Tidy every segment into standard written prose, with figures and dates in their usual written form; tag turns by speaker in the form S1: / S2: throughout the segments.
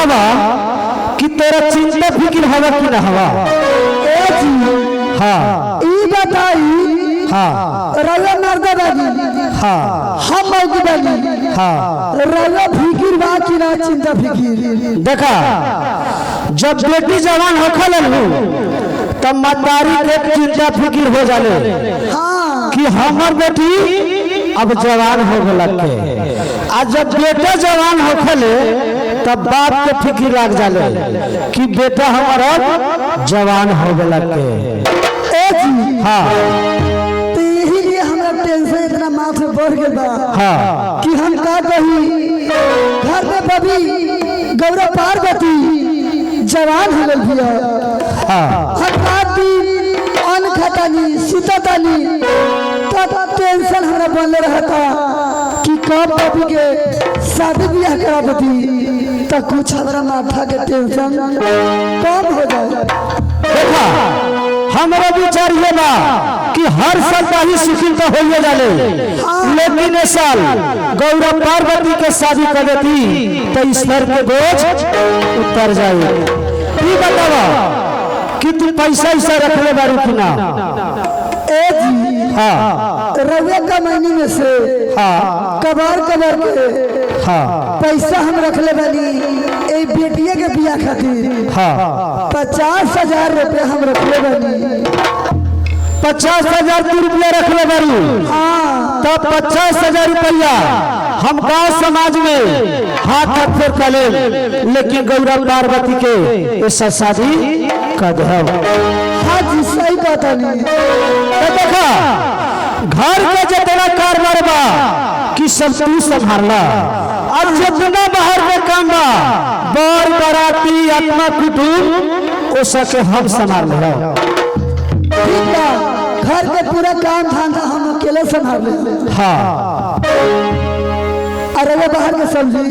S1: बतावा कि तेरा चिंता फिक्र हवा कि ना हवा। हाँ
S2: ई बताई।
S1: हाँ
S2: रवा मर्दा बागी।
S1: हाँ
S2: हम मौकी बागी।
S1: हाँ
S2: रवा फिकिर बा कि ना चिंता फिकिर।
S1: देखा जब बेटी जवान होखल तब मतारी के चिंता फिक्र हो जाले
S2: हाँ
S1: कि हमर बेटी अब जवान हो गए। आज जब बेटा जवान होखले तब बाप के फिक्र लग जाले कि बेटा हमारा अब जवान हो गए। हाँ
S2: तो यही लिए हमरा टेंशन इतना माथे बढ़ गया बा
S1: हाँ
S2: कि हम का कही घर में बबी गौरव पार्वती जवान हो गई है।
S1: हाँ
S2: हर रात दिन अन्न खटानी सुततानी तब टेंशन हमरा बनले रहता कि कब बबी के शादी ब्याह करा बती तो कुछ हमरा माथा के टेंशन कम हो जाए।
S1: देखा हमारा विचार ये बा कि हर साल बाही सुखी तो हो जाले लेकिन इस साल गौरव पार्वती के शादी कर देती तो ईश्वर के बोझ उतर जाए। ये बतावा कि तू पैसा ऐसा रख ले बारू कि ना। हाँ
S2: रवे का महीने में से
S1: हाँ
S2: कबार के
S1: हाँ
S2: पैसा हम रख ले बानी ए बेटिया के बियाह खातिर
S1: हाँ
S2: 50,000 रुपया हम रख ले बानी।
S1: 50,000 रुपया रख ले बारू।
S2: हाँ
S1: तब 50,000 रुपया हम गांव समाज में हाथ हाथ फेर कले लेकिन गौरव पार्वती के ऐसा शादी कर दे।
S2: हाँ जी सही बात है।
S1: तो देखा घर के जितना कारोबार बा कि सब तू संभालना और जितना बाहर में काम बा बर बराती अपना कुटुंब वो सके हम संभाल ले।
S2: ठीक बा घर के पूरा काम धंधा हम अकेले संभाल ले।
S1: हाँ
S2: अरे वो बाहर के सब्जी।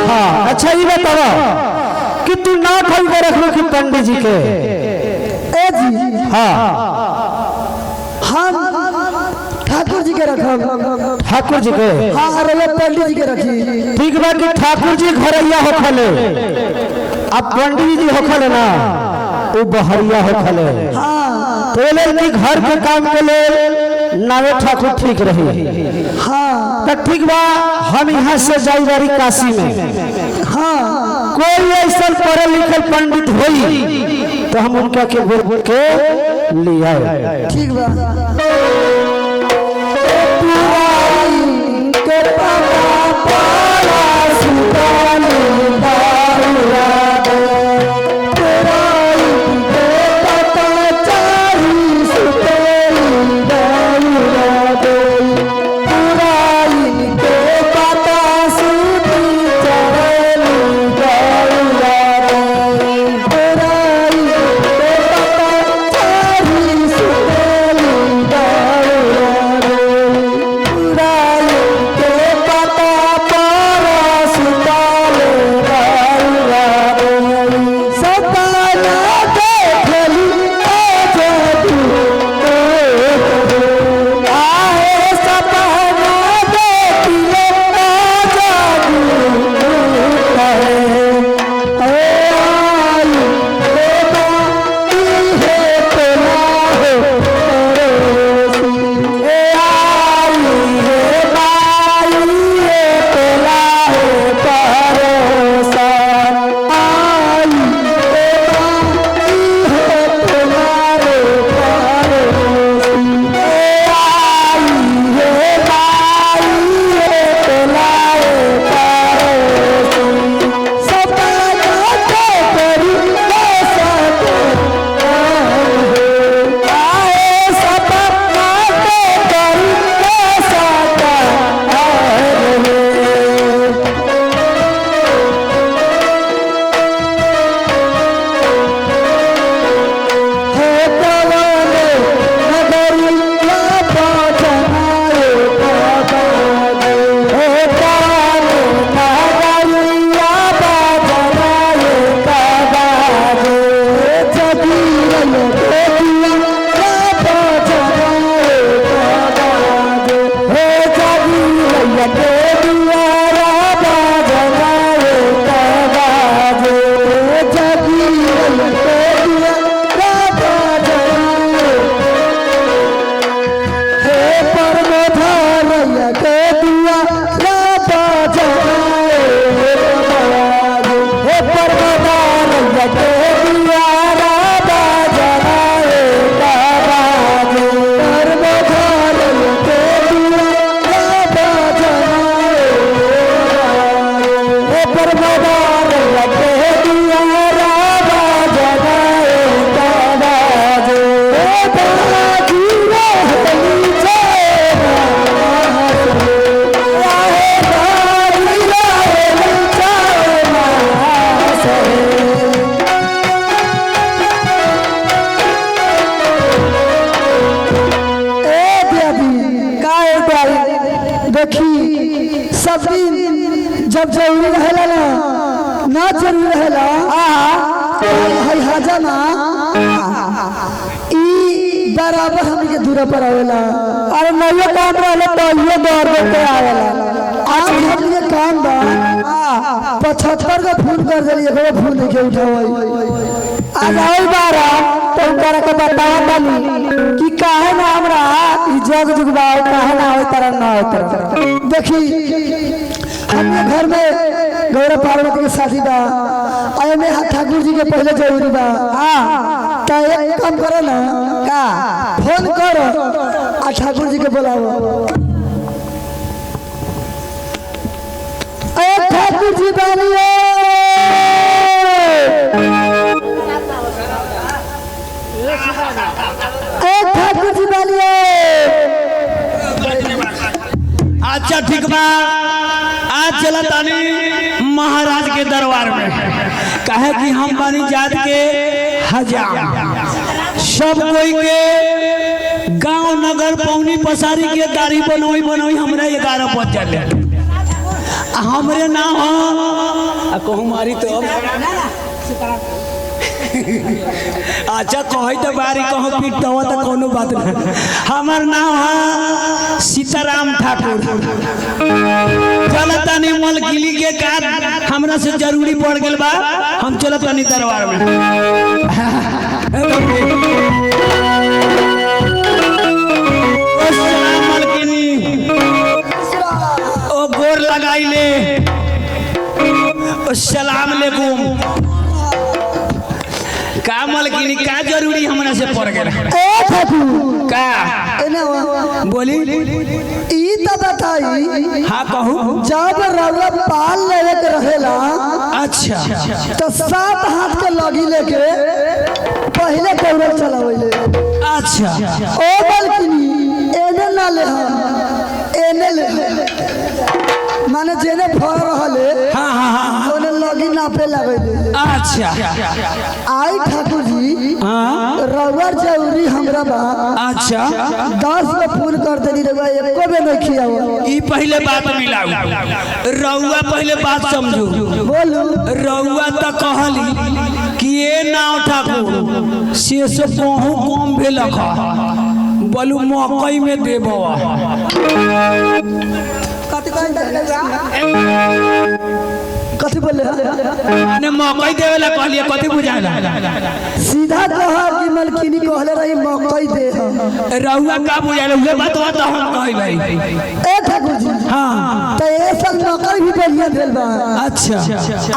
S1: हाँ अच्छा ये बताओ कि तू ना खोल के रख लो कि पंडित जी के।
S2: ए जी
S1: हाँ
S2: हम ठाकुर जी के रखब।
S1: ठाकुर जी के।
S2: हाँ अरे वो पंडित जी के रखी।
S1: ठीक बा कि ठाकुर जी घरैया होखले अब पंडित जी होखले ना वो बहरिया होखले।
S2: हाँ
S1: तो कि घर के काम के लिए नावे ठाकुर ठीक रही।
S2: हाँ
S1: तो ठीक बा हम यहाँ से जाई बारी काशी में।
S2: हाँ
S1: कोई ऐसा पढ़े लिखे पंडित होई तो हम उनका के बोल के ले आए।
S2: ठीक बा।
S1: पर मदार लगे दिया रावा जगाए तावाजे बाजी रहली चेरा राहे बाजी रहली चेरा से देखी सब दिन जब जरूरी रहेला ना जरूरी रहेला हाय हजाना ई बराबर हमनी के दूर पर आवेला। अरे नयो काम रहला तो ये दौर देते आवेला। आज हमनी के काम बा 75 का फोन कर देलिए एगो फोन नहीं उठावई आज आई बारा तो करे के बताया बानी कि काहे ना हमरा ई जग जुगबाओ काहे ना होय तरह ना होय तरह। देखी हमने घर में गौरव पार्वती की शादी बा आए में ठाकुर जी के पहले जरूरी बा तो एक काम करो ना का फोन करो आ ठाकुर जी के बुलाओ। ए ठाकुर जी बानिए ठाकुर जी बानिए।
S3: अच्छा ठीक बा आज चला तानी महाराज के दरबार में कहे कि हम बानी जात के हजाम सब कोई के गांव नगर पौनी पसारी के गाड़ी बनोई बनोई हमरा 11 बज जाले हमरे नाम कहूँ मारी तो अच्छा कही तो बारी कहो पीटता तो कोनो बात नहीं। हमार नाम है सीताराम ठाकुर चलतानी मलकिली के काज हमरा से जरूरी पड़ गल बा हम चलतानी दरबार में। मलकिनी ओ गोर लगाइले सलाम अलैकुम का मलकिनी का जरूरी हमरा से पड़ गया का बोली
S2: ई तो बताई।
S3: हाँ कहू
S2: जब रउआ पाल लेवे के रहेला
S3: अच्छा
S2: तो 7 हाथ के लगी लेके पहले दौड़ चलावेले।
S3: अच्छा
S2: ओ बल्कि एने ना ले एने ले माने जेने फर रहले
S3: हाँ हाँ हाँ
S2: ओने लगी नापे लगेले।
S3: अच्छा
S2: आई ठाकुर जी
S3: हाँ
S2: रउआ जरूरी हमरा बा
S3: अच्छा
S2: 10 पे फोन कर देनी रउआ एको बे नहीं खियावा।
S3: ई पहले बात मिलाऊ रउआ पहले बात समझू
S2: बोलू
S3: रउआ तो कहली कि ए नाव ठाकुर से कहूँ कम भेल बोलू मकई में देबो
S2: कथी बोले
S3: ने मकई देवेला कहलिए कथी बुझाला
S2: सीधा कहा कि मलकिनी कहले रही मकई दे
S3: रउआ का बुझाला उहे बातवा तो हम कहि भाई
S2: ए ठाकुर जी
S3: हां
S2: तो ये सब मकई भी बढ़िया भेल बा
S3: अच्छा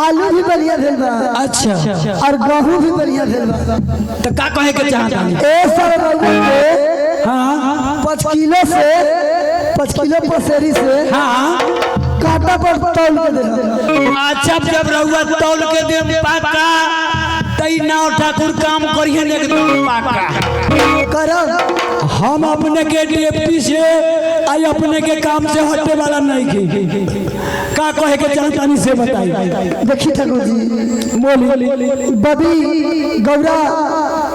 S2: आलू भी बढ़िया भेल बा
S3: अच्छा
S2: और गेहूं भी बढ़िया भेल बा।
S3: तो का कहे के चाहता
S2: ए सब रउआ के
S3: हां
S2: 5 किलो से 5 किलो पसेरी से
S3: हां
S2: काटा पर तौल के दे।
S3: अच्छा जब रउआ तौल के दे पाका तई नाव ठाकुर काम करिए एकदम पाका
S2: करब
S3: हम अपने के डिप्टी से आई अपने के काम से हटने वाला नहीं की का कहे के चाहतानी से बताई।
S2: देखी ठाकुर जी बोली बबी गौरा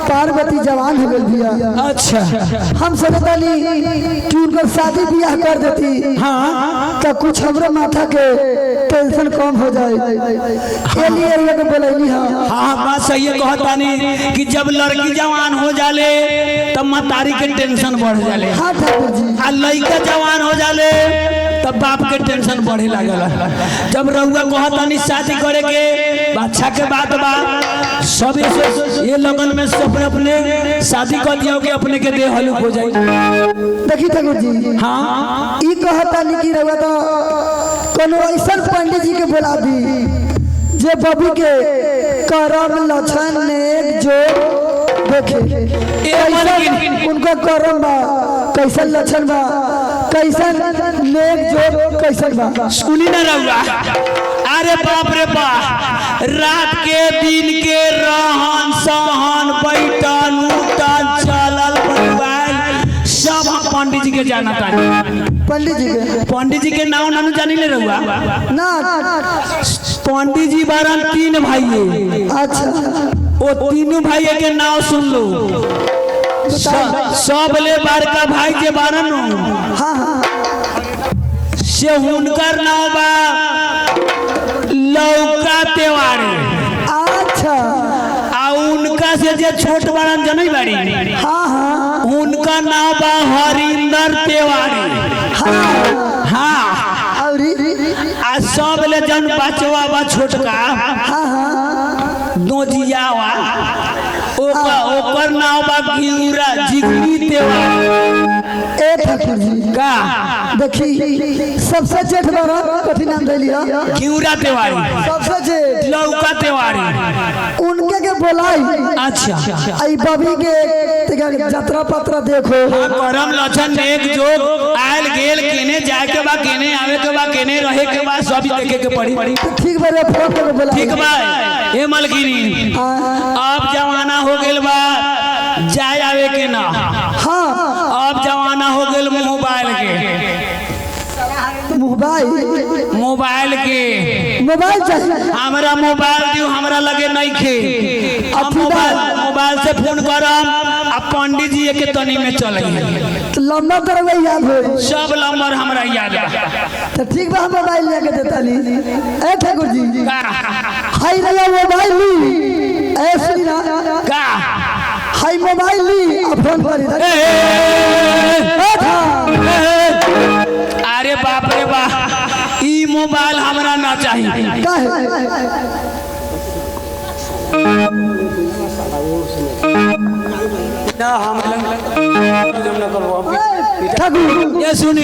S2: पार्वती जवान हो गई भैया।
S3: अच्छा
S2: हम सोचतानी कि उनकर शादी ब्याह कर देती
S3: हाँ
S2: तो कुछ हमरे माथा के टेंशन कम हो जाए के लिए ये बोलैनी हां।
S3: हाँ बात सही है कहतानी कि जब लड़की जवान हो जाले तब मतारी के टेंशन बढ़ जाले
S2: हां ठाकुर जी
S3: आ लड़का जवान हो जाले तब बाप के टेंशन बढ़े लागला। जब रउआ कहतानी शादी करे के अच्छा के बात बा सब ये लगन में सब अपने शादी कर दिया कि अपने के देह हलुक हो जाए।
S2: देखी ठाकुर जी
S3: हाँ
S2: ई कहतानी कि रउआ तो कोनो ऐसा पंडित जी के बुला दी जे बबी के करम लक्षण नेक जो देखे उनका करम बा कैसन लक्षण बा कैसन नेक जो कैसन बा
S3: सुनी ना रउआ अरे बाप रे बाप, रात के दिन के रहन सहन बैठन उठन चलल बलवाल सब हम पंडित जी के जाना तानी। पंडित जी के नाम नानू जानी ले रहुआ
S2: ना
S3: पंडित जी बारन 3 भाई।
S2: अच्छा
S3: वो तीनों भाई के नाम सुन लो। सब ले बड़का भाई के बारन
S2: हाँ
S3: से हुनकर नाम बा लौका तिवारी।
S2: अच्छा
S3: आ उनका से जे छोट बारन जनई बाड़ी
S2: हाँ
S3: उनका नाम बा हरिंदर तिवारी। हाँ
S2: और
S3: आ सब ले जन बचवा बा छोटका दोजियावा ओकर नाम बा घिउरा जिगरी तिवारी।
S2: ए ठाकुर जी
S3: का
S2: देखी सबसे जेठ बाबा कथी नाम देली
S3: घिउरा तिवारी
S2: सबसे जेठ
S3: लौका तिवारी
S2: उनके के बोलाई।
S3: अच्छा
S2: आई बबी के यात्रा पत्र देखो
S3: करम लक्षण एक जोग आयल गेल केने जाए के बा केने आवे के बा केने रहे के बा सब देखे के पड़ी।
S2: ठीक बा फोन करके बोला
S3: ठीक बा हे मलकिनी अब जमाना हो गेल बा जाए आवे के ना।
S2: हाँ
S3: अब जमाना हो गेल मोबाइल के
S2: मोबाइल चाहिए
S3: हमरा मोबाइल दियो हमरा लगे नहीं खे। अब मोबाइल से फोन करम आ पंडित जी के तनी में चल
S2: तो लंबा करवे याद हो
S3: सब नंबर हमरा याद बा।
S2: तो ठीक बा हम मोबाइल लेके देता ली। ए ठाकुर जी
S3: का
S2: हाय रे मोबाइल ली ए सुना
S3: का
S2: हाय मोबाइल ली आ फोन करी
S3: अरे बाप रे बाप ई मोबाइल हमरा ना चाहिए।
S2: काहे
S3: ना हम
S2: ठाकुर
S3: ये सुनी।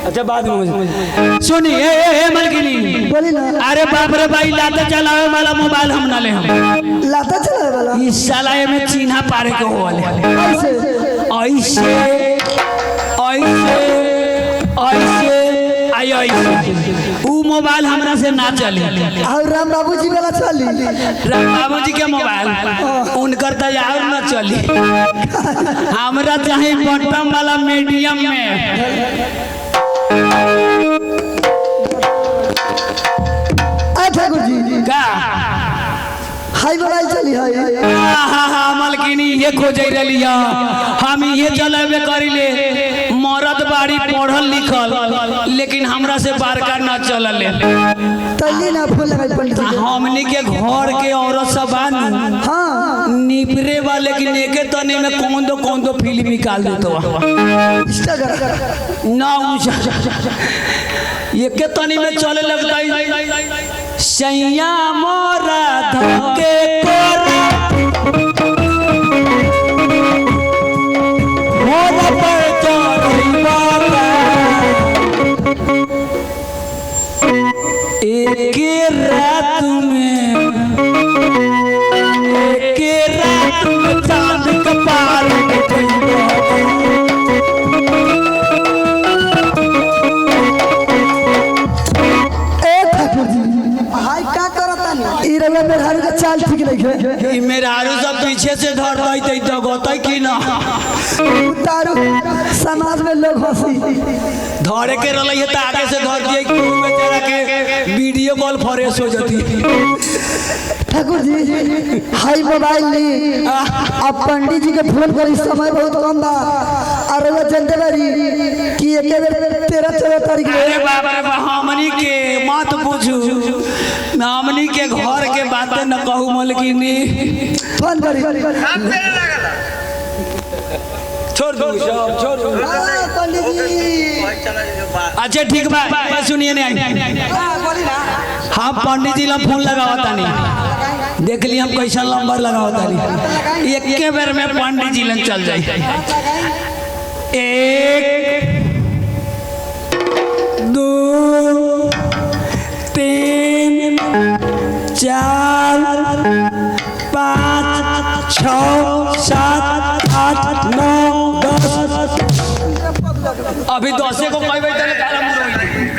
S3: अच्छा बाद में सुनी ए मलकिनी
S2: बोली ना।
S3: अरे बाप रे भाई लाते चलावे वाला मोबाइल हम ना ले हम
S2: लाता चला वाला
S3: इस साला में चिन्हा पारे के होले
S2: ऐसे
S3: ऐसे ऐसे ऐसे आई ऐसे ऊ मोबाइल हमरा से ना चली।
S2: और राम बाबू जी वाला चली
S3: राम बाबू जी के मोबाइल उनकर तैयार न चली। हमरा चाहे बटन वाला मीडियम में।
S2: ठाकुर जी
S3: का
S2: हाई मोबाइल चली है
S3: मलकिनी ये खोज रही हम ये चलेबे करिले मरद बाड़ी पढ़ल लिखल लेकिन हमरा से बारका न चलल।
S2: तली ना फूल लगा पंडित जी
S3: हमनी के घर के औरत सब बानी
S2: हाँ
S3: निपरे वाले की नेके तने में कौन दो फिल्म निकाल देतो ना ये के तनी में चले लगता सैया मोरा धके कोरा मोरा पर चढ़ई बाबा एक रात में चांद कपाल
S2: चाल ठीक नहीं
S3: मेहरारू सब पीछे से धर दई तो गोतई की ना
S2: उतारू समाज में लोग हंसी
S3: धरे के रही है तो आगे से धर दिए बेचारा के वीडियो कॉल फ्रेश हो जाती।
S2: ठाकुर जी हाई मोबाइल ली अब पंडित जी के फोन करी समय बहुत कम बा और वो जनते बारी कि एक बेर 13-14 तारीख
S3: अरे बाप रे बाप हमनी के मत पूछू हमनी के घर के बातें न कहू मलकिनी
S2: फोन करी
S3: छोड़ दो छोड़ दो
S2: पंडित जी
S3: अच्छा ठीक बा सुनिए नहीं हाँ पंडित जी ला फोन लगावता नहीं देख ली हम कैसा नंबर लगावता नहीं एक के बेर में पंडित जी लन चल जाए 1 2 3 4 5 6 7 8 9 10 अभी 10 को कई बजे तक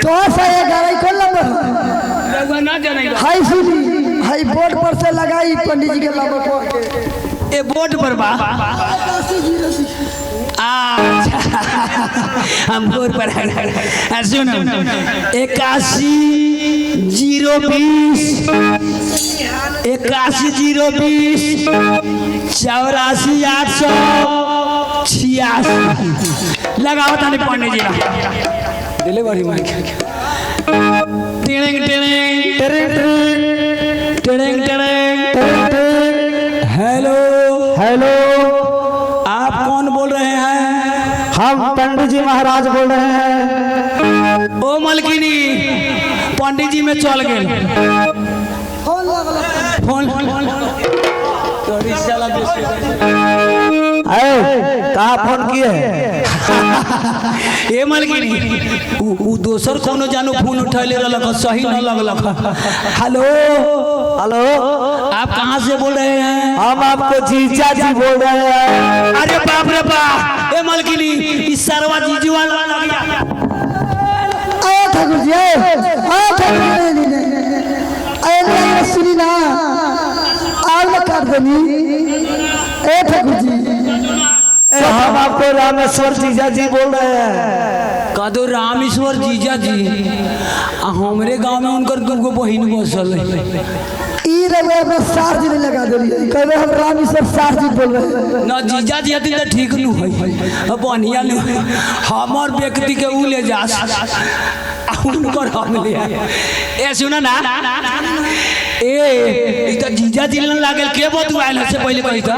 S2: तो 11 खोल नंबर
S3: रउआ ना जाने
S2: हाई सुनी हाई बोर्ड पर से लगाई पंडित जी के लाभ के
S3: ए बोर्ड पर बा अच्छा हम बोर्ड पर सुनो 81-020 81-020 84-886 लगाओ तानी पंडित जी डिलीवरी माइक टिड़िंग टिड़िंग टिड़िंग टिड़िंग टिड़िंग हेलो
S1: हेलो,
S3: आप कौन बोल रहे हैं?
S1: हम पंडित जी महाराज बोल रहे हैं।
S3: ओ मलकिनी पंडित जी में चल गए फोन
S1: कहाँ फोन किए हैं?
S3: ए मलकिनी उ दोसर कोनो जानो फोन उठैले रहलक सही न लगलक। हेलो
S1: हेलो,
S3: आप कहाँ से बोल रहे हैं?
S1: हम आपको जीजा जी बोल रहे हैं।
S3: अरे बाप रे बाप, ए मलकिनी इस सरवा जीजू वाला लग गया।
S2: आया ठाकुर जी आया ठाकुर जी नहीं सुनी ना आग में काट देनी ए ठाकुर जी
S1: हम आपको रामेश्वर जीजा जी बोल रहे हैं।
S3: कदो रामेश्वर जीजा जी हमरे गांव में उनकर दूगो बहिन बसल है।
S2: ई रंगे में सार जी ने लगा देली कहबे हम रामेश्वर सार जी बोल रहे हैं
S3: ना जीजा जी हती त ठीक नु है बढ़िया नु हमर व्यक्ति के उ ले जा उनकर हम ले ए सुना ना ए ई त जीजा जी न लागल के बतुआइल से पहले कहि त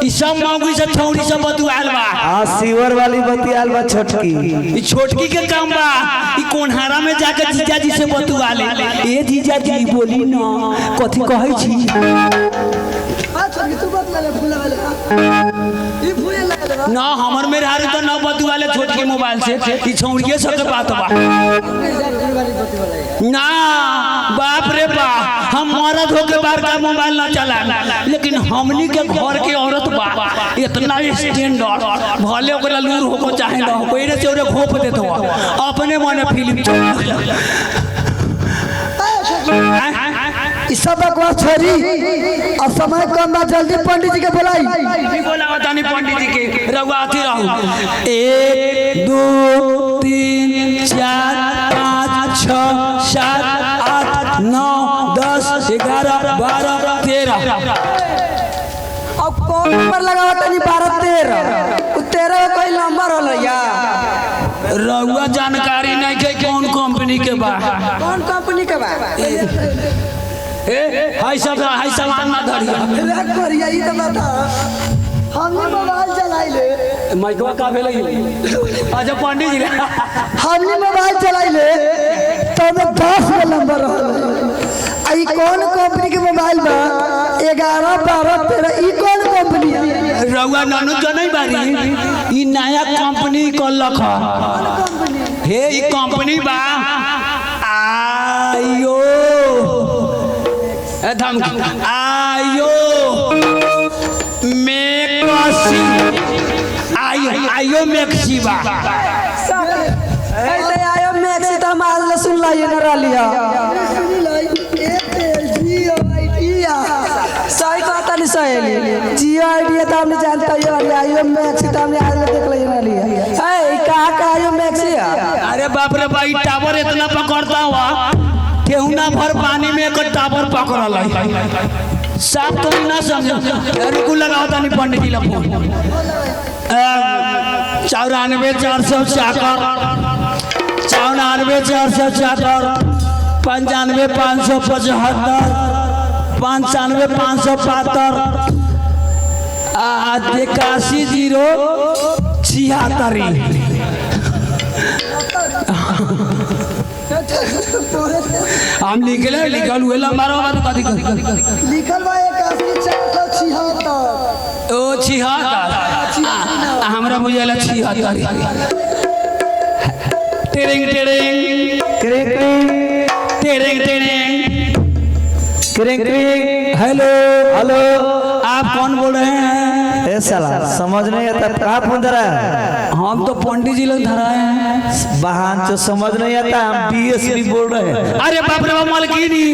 S3: ई सब मौगी से छौड़ी सब बतुआइल बा।
S1: हाँ, सीवर वाली बतियाल बा छोटकी।
S3: ई छोटकी के काम बा ई कोनहारा में जाके जीजा जी से बतुआले। ए जीजा जी बोली ना कथि कहै छी?
S2: तू बात ले फूला वाले ई फूले लगा
S3: ना हमर में हारे तो ना बतुआले छोटके मोबाइल से ई छौड़िए सब के बात बा ना। बाप रे बा, हम मरद होके बार का मोबाइल ना चला लेकिन हमनी के घर के औरत बा इतना स्टैंडर्ड भले ओकरा लूर होको चाहे ना हो कोई से ओरे घोप देत हो अपने मने फिल्म
S2: ई सब बकवास छोड़ी और समय कम बा जल्दी पंडित जी के बुलाई
S3: भी बोला बतानी पंडित जी के रउआ आती रहू 1 2 3 4 5 6 7 8 9 10 11 12 13
S2: अब कौन नंबर लगावा तनी 12 13 उ 13 कोई नंबर होला या
S3: रउआ जानकारी नहीं के कौन कंपनी के बा
S2: कौन कंपनी के बा
S3: हाय सामान ना धरिया
S2: रख करिया ई त बता हमने मोबाइल चलाइले
S3: माइकवा का भेलै अच्छा पंडित जी
S2: हमने मोबाइल चलाइले तो में 10 के नंबर रहल आई कौन कंपनी के मोबाइल बा 11 12 13 ई कौन कंपनी है
S3: रउआ नानू जनै बारी ई नया कंपनी कलक हे ई कंपनी बा आयो ए धम आयो मेक्सी आयो मेक्सी बा
S2: ऐसे आयो मैक्सी तो माल ले सुन लाइए न रालिया सही कहता नहीं सही जियो आईडी तो हमने जानता है आयो मैक्सी तो हमने आज देख लिया रालिया है कहाँ का आयो मैक्सी है
S3: अरे बाप रे भाई टावर इतना पकड़ता हुआ केहू ना भर पानी में एक टावर पकड़ल है साफ तो ना समझ रुकू लगाओ तानी पंडित जी ला फोन 94-474 94-474 95-575 95-575 81-076 हम लिखल हुए हमारा कथी
S2: लिखल बा 81-476
S3: ओ 76 हमरा बुझाला 76 टेरिंग टेरिंग टेरिंग टेरिंग टेरिंग हेलो हेलो, आप कौन बोल रहे हैं?
S1: ए साला समझ नहीं आता, कहाँ फोन धरा है?
S3: हम तो पंडित जी लोग धरा है।
S1: बहान जो समझ नहीं आता, हम डीएसपी बोल रहे हैं।
S3: अरे बाप रे बाप मालकिनी,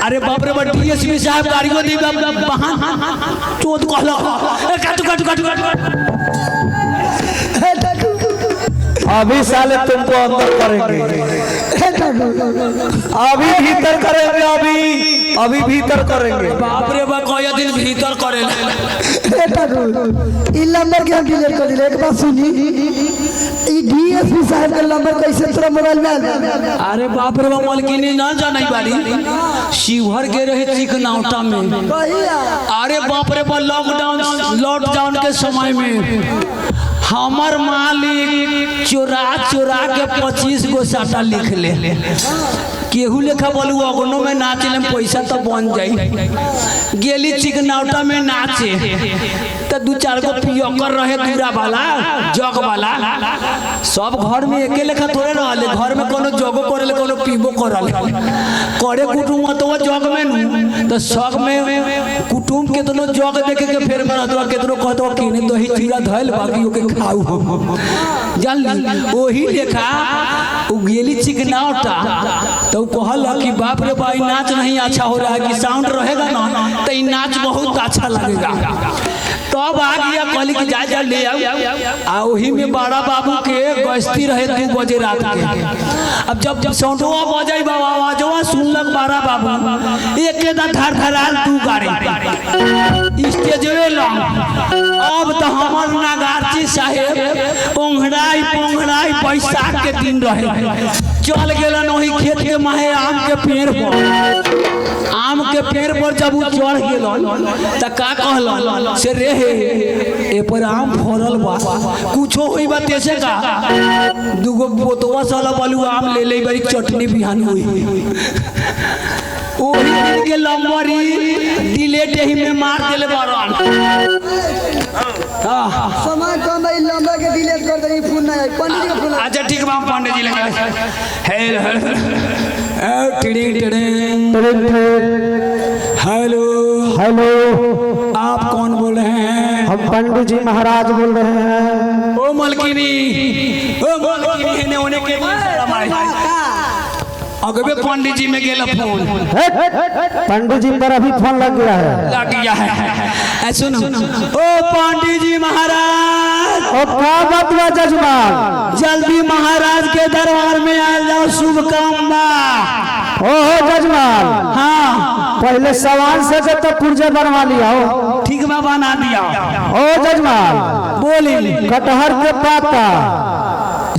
S3: अरे बाप रे बाप डीएसपी साहब गाड़ी को दी बहान चोद कहला काटू काटू काटू काटू।
S1: अभी साले तुमको अंदर करेंगे, अभी भीतर करेंगे, अभी भीतर करेंगे।
S3: बाप रे बाप कई दिन भीतर करे
S2: ई नंबर के हम डिलीट कर दिले। एक बात सुनी, ई डीएसपी साहब का नंबर कैसे तोरा मोबाइल में आया?
S3: अरे बाप रे बाप मालकिनी ना जाने बारी शिवहर के रहे चिकनावटा में। अरे बाप रे बाप लॉकडाउन के समय में हमार मालिक चोरा चोरा के 25 गो साटा लिख ले। केहू लेखा बोलू अगनो में नाचे ले पैसा तो बन जाई। गेली चिकनावटा में नाचे तो 2-4 गो पियकर रहे दूरा वाला जग वाला। सब घर में एके लेखा थोड़े रहले, घर में कोनो जगो करेले कोनो पीबो करले। करे कुटुम तो जग में नु तो सब में कुटुम केतनो जग देखे के फेर में रहतो, केतनो कहतो किने दही चूड़ा धइल बाकी ओके खाऊ जानली। ओही लेखा उ गेली चिकनावटा तो कहल कि बाप रे भाई नाच नहीं अच्छा हो रहा है, कि साउंड रहेगा ना तो ये नाच बहुत अच्छा लगेगा। तब आ गया कहली कि जा जा ले आओ। वही में बड़ा बाबू के गश्ती रहे 2 बजे रात के। अब जब साउंडवा बजाई बाबा आवाजवा सुनलक बड़ा बाबू एक धर धराल 2 गाड़ी स्टेजवे लंग। अब तो हमर नागार्जी साहेब ओंघड़ाई पोंघड़ाई बैसाख के दिन रहे चल गेलन वही खेत के माहे आम के पेड़ पर। आम के पेड़ पर जब वो चढ़ गेलन त का कहलन से रे ए पर आम फरल बा, कुछो होई बा तेसे का 2 गो बोतवा साला बालू आम ले ले बड़ी चटनी बिहान हुई। ओही दिन के लंबरी डिलेट ही में मार देले बारन।
S2: समय कम है, नंबर के डिलीट कर दे। फोन नहीं आई, पंडित का फोन।
S3: अच्छा ठीक बा पंडित जी लगे हेलो
S1: हेलो,
S3: आप कौन बोल रहे हैं?
S1: हम पंडित जी महाराज बोल रहे हैं।
S3: ओ मलकिनी ने होने के अगबे पंडित जी में गेला फोन
S1: पंडित जी पर अभी फोन लग गया
S3: है। सुनो ओ पंडित जी महाराज,
S1: ओ क्या बात बा जजमान?
S3: जल्दी महाराज के दरबार में आ जाओ, शुभ काम बा।
S1: ओ जजमान,
S3: हाँ
S1: पहले सवाल से तो पुर्जे बनवा लिया हो।
S3: ठीक बा बना दिया।
S1: ओ जजमान
S3: बोली
S1: कटहर के पाता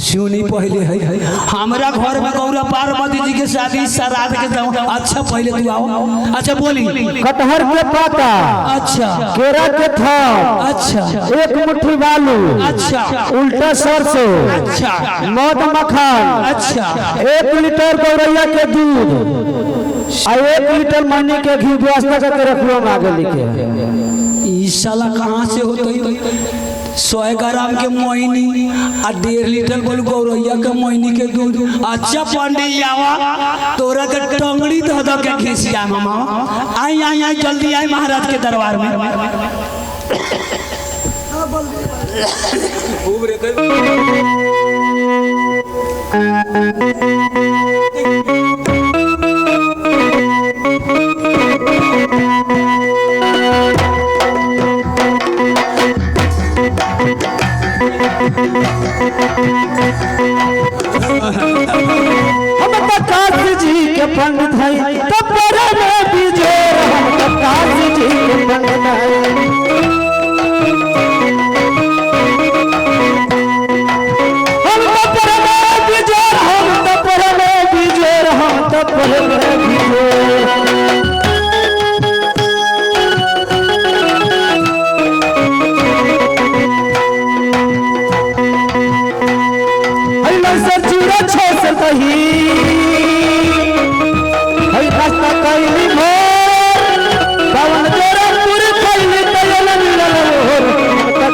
S3: सुनी पहले है हमारा घर में गौरा पार्वती जी के शादी श्राद्ध के जाऊं। अच्छा पहले तू आओ। अच्छा बोली
S1: कटहर के पाता,
S3: अच्छा
S1: केरा के थम,
S3: अच्छा
S1: 1 मुट्ठी बालू,
S3: अच्छा
S1: उल्टा सरसों,
S3: अच्छा
S1: मध मक्खन,
S3: अच्छा
S1: 1 लीटर गौरैया के दूध और 1 लीटर महीने के घी व्यवस्था करके रखलो आगे लिखे।
S3: ई साला कहाँ से होते? 100 ग्राम के मोइनी आ 1.5 लीटर बोल गौरैया के मोइनी के दूध। अच्छा पंडित आवा तोरा के टंगड़ी धो धो के घिसिया मामा। आई आई आई जल्दी आई महाराज के दरबार में।
S1: हम काशी जी के पंडित हैं, तपर में बिजोर। हम काशी जी के पंडित हैं, हम तपर में बिजोर, हम तपर में बिजोर, हम तपर में बिजोर। सर चूड़ा 6 से कही हई रास्ता कैली भोर पवन जोरा पूरी कैली तयल मिलल होर।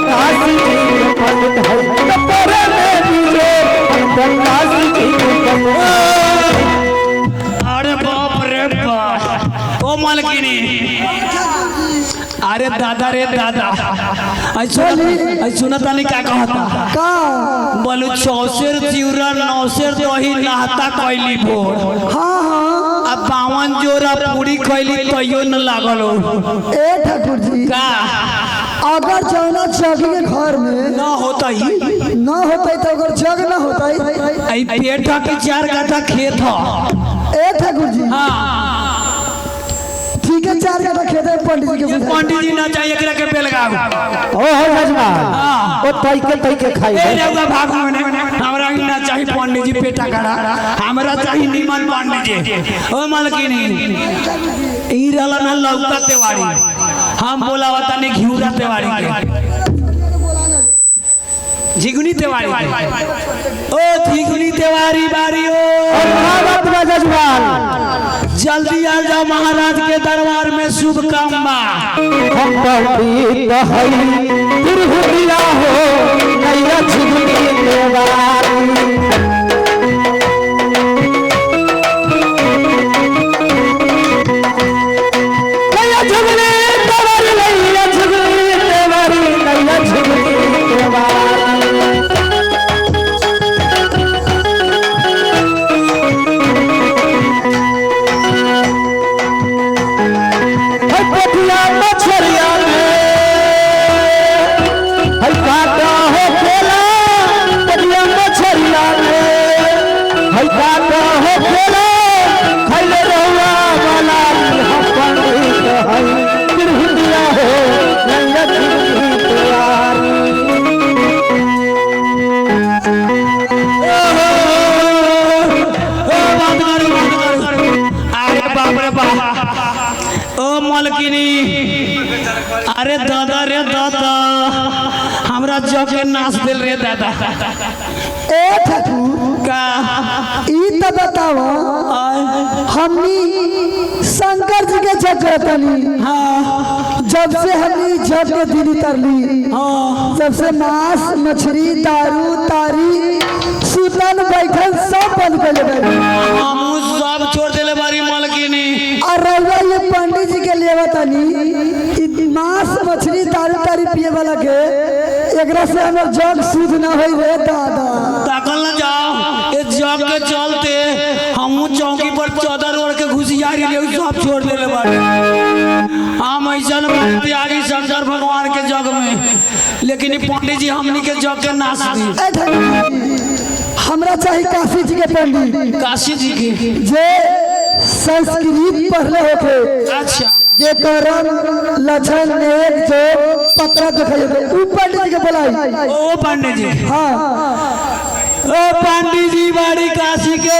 S1: काशी जी के पंडित है, तपर में बिजोर। हम काशी जी के पंडित।
S3: अरे बाप रे बाप मलकिनी अरे दादा रे दादा सुना तानी क्या कहता
S2: का
S3: बोलू 64 चिवरा 9 दही नहाता कैली भोर
S2: हाँ हाँ
S3: अब 52 जोरा पूरी कैली तैयो न लागल
S2: ए ठाकुर जी
S3: का
S2: अगर जौना जग के घर में
S3: न होता ही
S2: न होता तो अगर जग न होता
S3: आई पेटा के 4 कट्ठा खेत ह
S2: ए ठाकुर जी
S3: हाँ
S2: ठीक है 4 कट्ठा खेत है पंडित जी के
S3: पंडित जी ना चाहिए एकरा के बेलगाव
S1: ओ हो जजमान ओ तई के खाई
S3: ए रउआ भाग मने हमरा ना चाहिए पंडित जी पेटा करा हमरा चाहिए निमन पंडित जी ओ मलकिनी ई रहला ना लौका तेवारी हम बोलावा तने घिउरा तेवारी के झिगुनी तेवारी ओ झिगुनी तेवारी बारी ओ
S1: बात बा जजमान
S3: जल्दी आ जाओ महाराज के दरबार में शुभ काम बा
S1: हम पंडित हई तिरहुतिया हो नैया झिगनी देवारी नैया झिगनी देवारी नैया झिगनी देवारी नैया झिगनी देवारी पटिया मछरिया में हई काटा हो खेला पटिया मछरिया में हई काटा हो खेला खैले रहुआ वाला हम पंडित हई तिरहुतिया हो नैया झिगनी देवारी
S3: अरे बाप रे बाप ओ मलकिनी अरे दादा रे दादा हमरा जग के नाच दिल रे दादा
S2: ए ठाकुर
S3: का
S2: ई तो बताओ हमनी शंकर जी के जग करतनी
S3: हाँ
S2: जब से हमनी जग के दिन तरली
S3: हाँ
S2: जब से मांस मछली दारू तारी सुतन बैठन सब बंद कर ले
S3: हम सब छोड़ देले बारी मलकिनी
S2: और रउआ ये पंडित जी के लिए बतानी मांस मछली दारू तारी पिए वाला के एकरा से हमर जग शुद्ध ना होई रे दादा
S3: ताकल न जाओ ए जग के चलते हम चौकी पर चादर ओढ़ के घुसियारी ले सब छोड़ देले बारी हम ऐसा त्यागी शंकर भगवान के जग में लेकिन ई पंडित जी हमनी के जग के नाश दी
S2: ए ठाकुर जी, हमरा चाहिए काशी जी के पंडित
S3: काशी जी के
S2: जे संस्कृत पढ़ले होके
S3: अच्छा
S2: जे करम लक्षण नेक जो पत्र दिखाई ऊ पंडित जी के बुलाई
S3: ओ पंडित जी
S2: हाँ
S3: ओ पंडित जी बाड़ी काशी के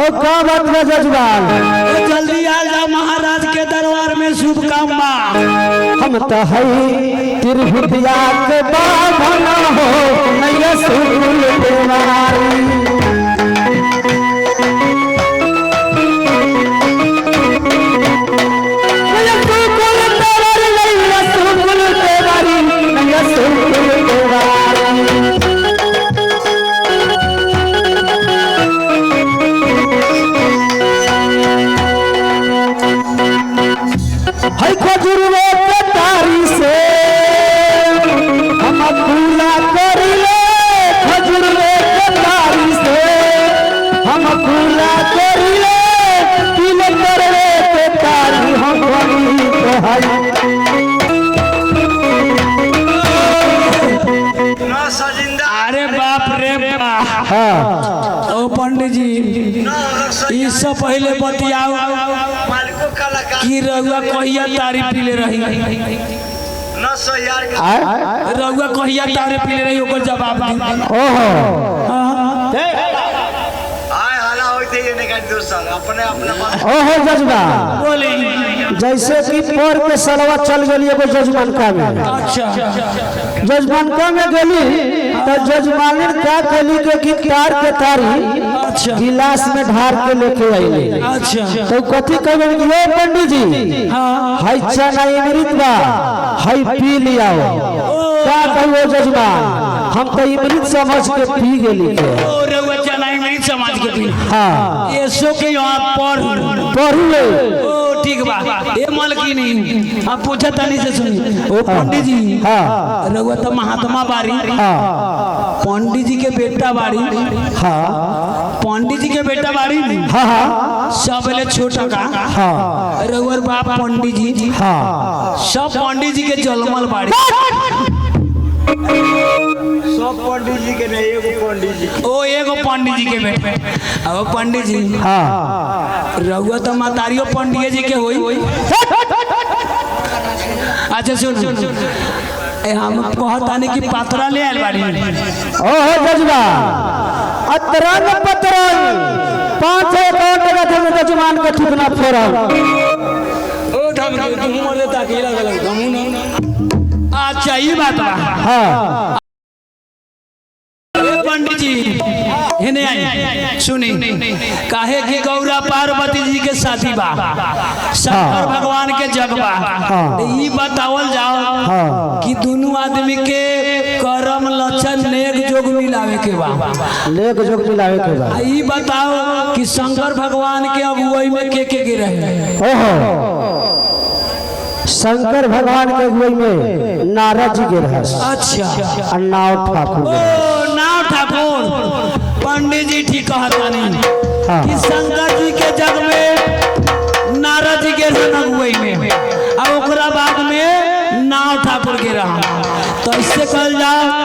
S1: ओ का बात बा जजमान
S3: ओ जल्दी आ जा महाराज के दरबार में शुभ काम बा
S1: हम तो हई तिरहुतिया के बाभना हो नैया सुकुल देवारी नैया सुकुल देवारी नैया सुकुल देवारी नैया सुकुल देवारी हई खजुरवे के तारी से हम पूरा करिले खजुरवे के तारी से हम पूरा करिले तिल करवे के तारी हम बनी तो हई
S3: अरे बाप रे बाप
S1: हाँ
S3: ओ पंडित जी इससे पहले बतियाओ कि रउआ कहिया तारी पीले रही रउआ कहिया तारी पीले रही ओकर जवाब दी
S1: ओहो ओहो जजबा
S3: बोली
S1: जैसे कि पर के सलवा चल गई एगो जजमानका में
S3: अच्छा
S1: जजमानका में गेली तो जजमानी का कली के कि तार के तारी
S3: अच्छा
S1: गिलास में ढार के लेके आइले
S3: अच्छा
S1: तो कथी कहबे कि हे पंडित जी
S3: हाँ
S1: हाय चना इमृत बा हाय पी लियाओ का कहो जजमान हम तो इमृत समझ के पी गेली के
S3: ओ रउआ चनाई में समाज के भी
S1: हाँ
S3: ये सो के यहाँ पर
S1: पढ़िए
S3: ओ ठीक बा ए मालकिनी अब पूछा तनी से सुनी ओ पंडित जी
S1: हाँ
S3: रउआ तो महात्मा बारी
S1: हाँ
S3: पंडित जी के बेटा बारी
S1: हाँ
S3: पंडित जी के बेटा बारी
S1: हाँ हाँ
S3: सबले छोटा का
S1: हाँ
S3: रउआ बाप पंडित जी
S1: हाँ
S3: सब पंडित जी के जलमल बाड़ी
S4: सब पंडित जी के नहीं एगो पंडित जी
S3: ओ एगो पंडित जी के बेटा अब पंडित जी
S1: हाँ
S3: रउआ तो मातारियो पंडित जी के होई अच्छा सुन ए हम कहतानी कि पात्रा ले आइल बाड़ी
S1: ओहो जजबा अतरंग पतरंग 5 अकाउंट का थे जजमान के ठिकाना फोरम
S3: ओ धम तू मर देता के लग धमू ना अच्छा ये बात बा
S1: हाँ
S3: ए पंडित जी हेने आई सुनी काहे कि गौरा पार्वती जी के साथी बा शंकर भगवान के जग बा ई बतावल जाओ कि दोनों आदमी के कर्म लक्षण नेक जोग मिलावे के बा
S1: लेक जोग मिलावे के बाद
S3: ई बताओ कि शंकर भगवान के अगुवाई में के गिरे
S1: ओहो शंकर भगवान के अगुवाई में नारद जी के रहस
S3: अच्छा
S1: और नाव ठाकुर
S3: ओ नाव ठाकुर पंडित जी ठीक कहतानी कि शंकर जी के जग में नारद जी के अगुवाई में और ओकरा बाद में नाव ठाकुर के रहा तो इससे कहल जाओ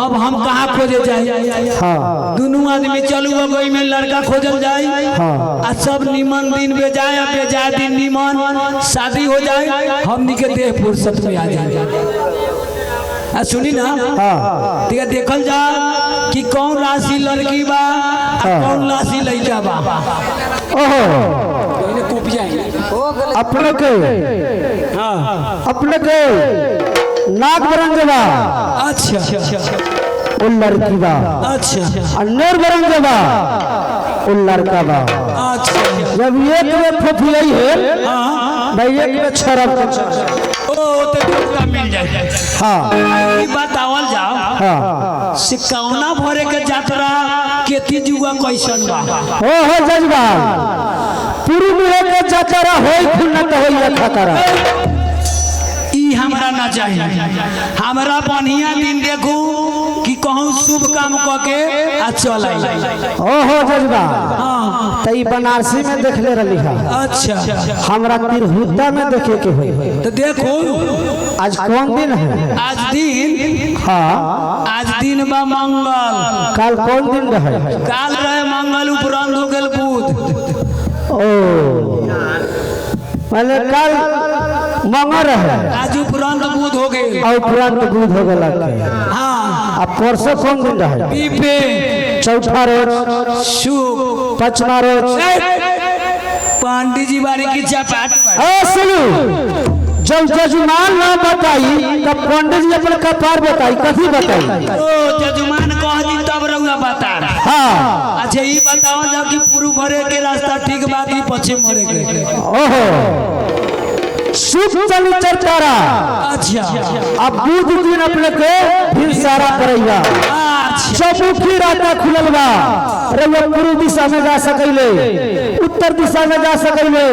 S3: अब हम कहाँ खोजे जाए
S1: हाँ
S3: दोनों आदमी चलू अगुवाई में लड़का खोजल जाए आ सब निमन दिन बेजाय बेजाय दिन निमन शादी हो जाए हमनी के देह फुर्सत में आ जाए सुनी ना ठीक है देखल जा कि कौन राशि लड़की बा कौन राशि लड़का बा
S1: ओहो अपने के अपने के नाग बरंगवा
S3: अच्छा
S1: वो लड़की बा
S3: अच्छा
S1: और नर बरंगवा वो लड़का बा
S3: अच्छा
S1: जब एक में फुफियाई है भाई एक में छरब
S3: ओ तो टोटका मिल जाए
S1: हाँ
S3: ई बात आवल जाओ
S1: हाँ
S3: सिकौना भरे के यात्रा केती जुआ कैसन बा
S1: हो जजबा पूरी में के जतरा होई खुन्नत होई खतरा
S3: ई हमरा ना चाहिए हमरा बढ़िया दिन देखू कि कहूँ शुभ काम क के आ चल आई
S1: ओहो जजबा तो ई बनारसी में देख ले रही है
S3: अच्छा
S1: हमरा तिरहुता में देखे के होई
S3: तो देखो
S1: आज कौन दिन है
S3: आज दिन
S1: हाँ
S3: आज दिन बा मंगल
S1: कल कौन दिन रहे
S3: काल रहे मंगल उपरांत हो गेल बुध
S1: ओ मैंने कल मंगल रहे
S3: आज उपरांत बुध हो गेल
S1: और उपरांत बुध हो गया
S3: हाँ
S1: अब परसों कौन दिन रहे
S3: पीपे
S1: चौथा रोज
S3: शुभ
S1: पांचवा रोज
S3: पंडित जी बारी की चपाट
S1: सुनो जब जजमान ना बताई तब पंडित जी अपने कपार बताई कथी बताई
S3: ओ जजमान कह दी तब रउआ बता
S1: हाँ
S3: अच्छा ये बताओ जब कि पूर्व भरे के रास्ता ठीक बा कि पश्चिम भरे के
S1: ओहो सुख चली चरचारा
S3: अच्छा
S1: अब बुध दिन अपने के फिर सारा करेगा
S3: अच्छा
S1: चौमुखी रास्ता खुलल बा रउआ पूर्व दिशा में जा सकैले उत्तर दिशा में जा सकैले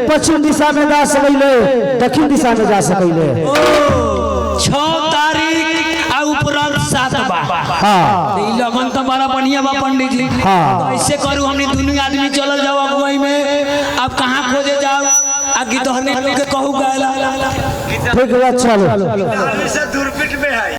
S1: पश्चिम दिशा में जा सकैले दक्षिण दिशा में जा सकैले
S3: ओ 6 तारीख आ उपरांत 7 बा
S1: हाँ
S3: ई लगन तो बड़ा बढ़िया बा पंडित जी
S1: हाँ।
S3: तो ऐसे करू हमनी दुनू आदमी चलल जाओ अगुवाई में अब कहाँ खोजे जाओ आ गीत हरनी के कहू गायला
S1: ठीक है चलो
S4: से दूरपीठ में है